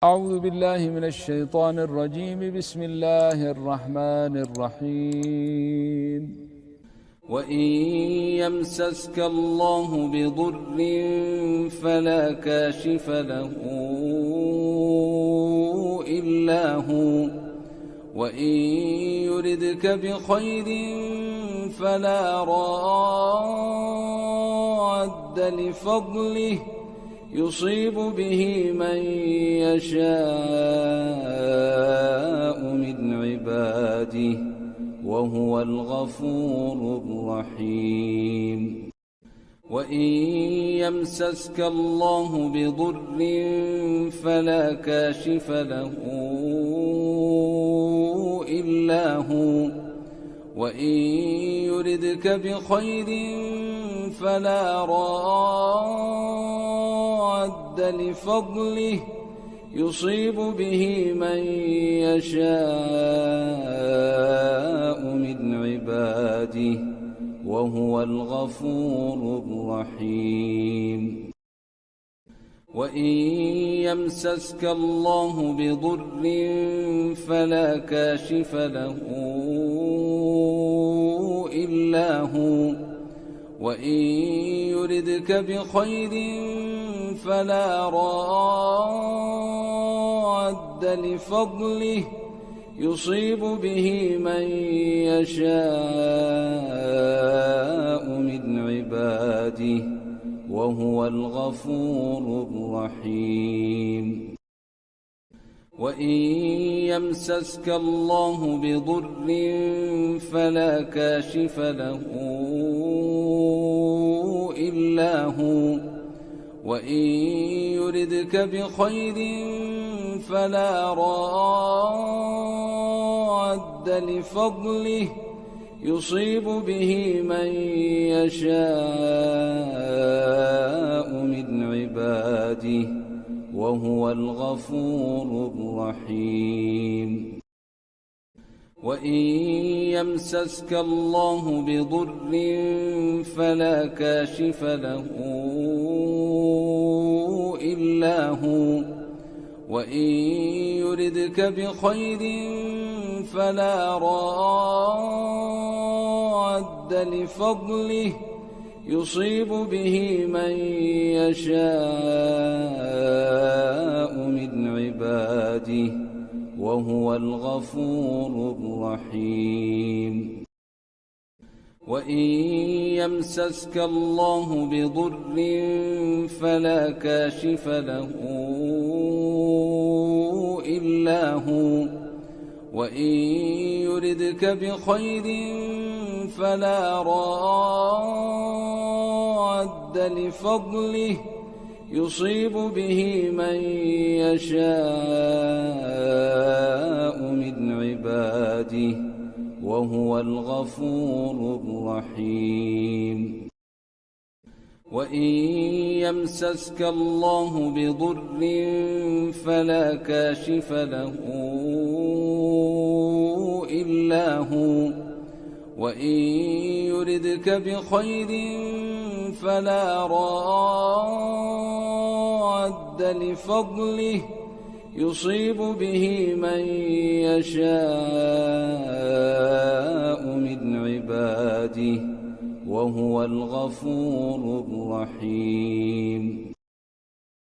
أعوذ بالله من الشيطان الرجيم. بسم الله الرحمن الرحيم. وإن يمسسك الله بضر فلا كاشف له إلا هو، وإن يردك بخير فلا راد لفضله يصيب به من يشاء من عباده وهو الغفور الرحيم. وإن يمسسك الله بضر فلا كاشف له إلا هو، وإن يردك بخير فلا راد لفضله يصيب به من يشاء من عباده وهو الغفور الرحيم. وإن يمسسك الله بضر فلا كاشف له إلا هو، وإن يردك بخير فلا راد لفضله يصيب به من يشاء من عباده وهو الغفور الرحيم. وإن يمسسك الله بضر فلا كاشف له إلا هو، وإن يردك بخير فلا راد لفضله يصيب به من يشاء من عباده وهو الغفور الرحيم. وإن يمسسك الله بضر فلا كاشف له إلا هو، وإن يردك بخير فلا راد لفضله يصيب به من يشاء من عباده وهو الغفور الرحيم. وإن يمسسك الله بضر فلا كاشف له إلا هو، وإن يردك بخير فلا راد لفضله يصيب به من يشاء من عباده وهو الغفور الرحيم. وإن يمسسك الله بضر فلا كاشف له إلا هو، وإن يردك بخير فلا راد لفضله يصيب به من يشاء من عباده وهو الغفور الرحيم.